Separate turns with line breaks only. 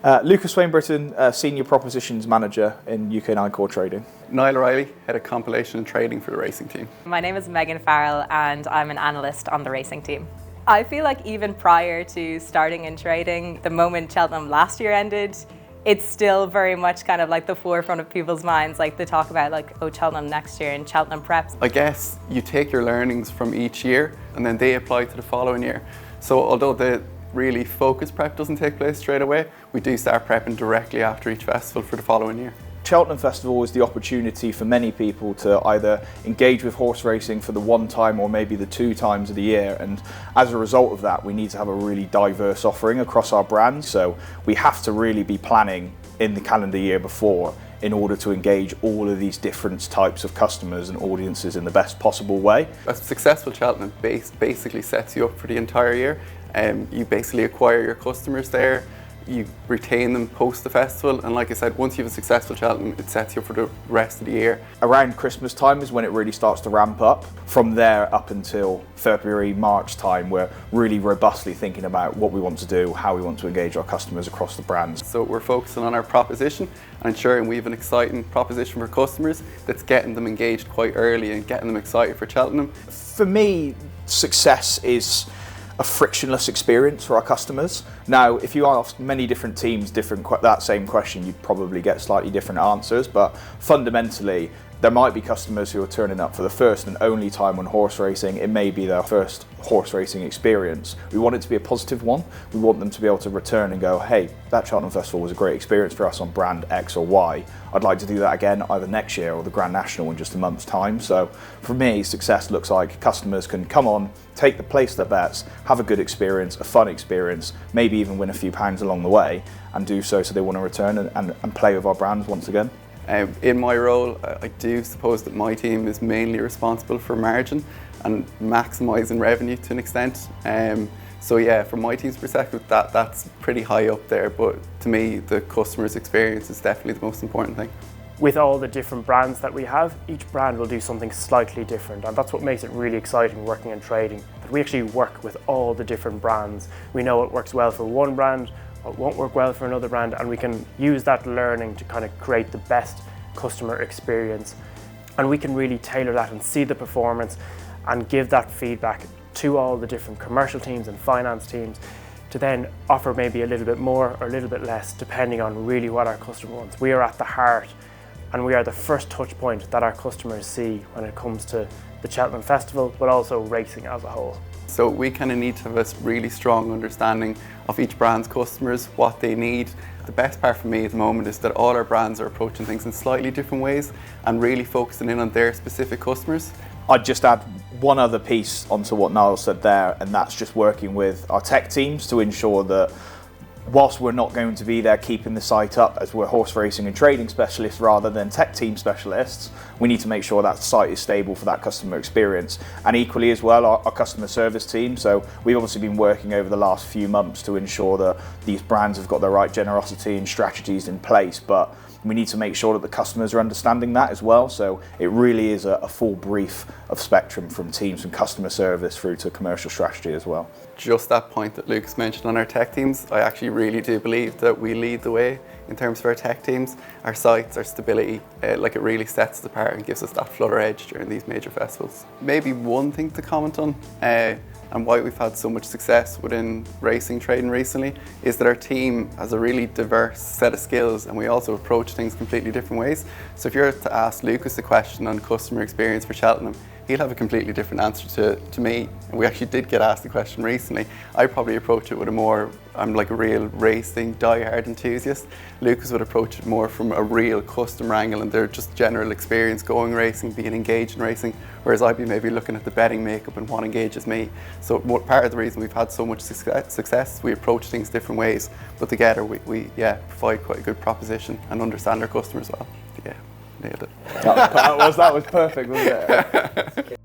Lucas Swain-Britton, Senior Propositions Manager in UK 9 Core Trading.
Niall O'Reilly, Head of Compilation and Trading for the racing team.
My name is Megan Farrell and I'm an analyst on the racing team. I feel like even prior to starting in trading, the moment Cheltenham last year ended, it's still very much kind of like the forefront of people's minds, like they talk about like, oh, Cheltenham next year and Cheltenham preps.
I guess you take your learnings from each year and then they apply to the following year. So although the really focused prep doesn't take place straight away, we do start prepping directly after each festival for the following year.
Cheltenham Festival is the opportunity for many people to either engage with horse racing for the one time or maybe the two times of the year, and as a result of that we need to have a really diverse offering across our brands, so we have to really be planning in the calendar year before in order to engage all of these different types of customers and audiences in the best possible way.
A successful Cheltenham basically sets you up for the entire year. You basically acquire your customers there, you retain them post the festival, and like I said, once you have a successful Cheltenham, it sets you up for the rest of the year.
Around Christmas time is when it really starts to ramp up. From there up until February, March time, we're really robustly thinking about what we want to do, how we want to engage our customers across the brands.
So we're focusing on our proposition and ensuring we have an exciting proposition for customers that's getting them engaged quite early and getting them excited for Cheltenham.
For me, success is a frictionless experience for our customers. Now, if you ask many different teams that same question, you'd probably get slightly different answers, but fundamentally, there might be customers who are turning up for the first and only time on horse racing. It may be their first horse racing experience. We want it to be a positive one. We want them to be able to return and go, hey, that Cheltenham Festival was a great experience for us on brand X or Y. I'd like to do that again either next year or the Grand National in just a month's time. So for me, success looks like customers can come on, place their bets, have a good experience, a fun experience, maybe even win a few pounds along the way, and do so they want to return and play with our brands once again.
In my role, I do suppose that my team is mainly responsible for margin and maximising revenue to an extent. So yeah, from my team's perspective, that's pretty high up there, but to me, the customer's experience is definitely the most important thing.
With all the different brands that we have, each brand will do something slightly different, and that's what makes it really exciting working in trading. That we actually work with all the different brands. We know what works well for one brand, what won't work well for another brand, and we can use that learning to kind of create the best customer experience. And we can really tailor that and see the performance and give that feedback to all the different commercial teams and finance teams to then offer maybe a little bit more or a little bit less depending on really what our customer wants. We are at the heart and we are the first touch point that our customers see when it comes to the Cheltenham Festival, but also racing as a whole.
So we kind of need to have a really strong understanding of each brand's customers, what they need. The best part for me at the moment is that all our brands are approaching things in slightly different ways and really focusing in on their specific customers.
I'd just add one other piece onto what Niall said there, and that's just working with our tech teams to ensure that whilst we're not going to be there keeping the site up as we're horse racing and trading specialists rather than tech team specialists, we need to make sure that site is stable for that customer experience. And equally as well, our customer service team. So we've obviously been working over the last few months to ensure that these brands have got the right generosity and strategies in place, but we need to make sure that the customers are understanding that as well. So it really is a full brief of spectrum from teams from customer service through to commercial strategy as well.
Just that point that Lucas mentioned on our tech teams, I actually really do believe that we lead the way in terms of our tech teams, our sites, our stability. Like it really sets us apart and gives us that flutter edge during these major festivals. Maybe one thing to comment on, and why we've had so much success within racing trading recently, is that our team has a really diverse set of skills and we also approach things completely different ways. So if you're to ask Lucas a question on customer experience for Cheltenham, he'll have a completely different answer to me. And we actually did get asked the question recently. I probably approach it with I'm like a real racing die-hard enthusiast. Lucas would approach it more from a real customer angle and their just general experience going racing, being engaged in racing, whereas I'd be maybe looking at the betting makeup and what engages me. So part of the reason we've had so much success, we approach things different ways, but together we provide quite a good proposition and understand our customers well. Yeah, nailed it.
That was perfect, wasn't it?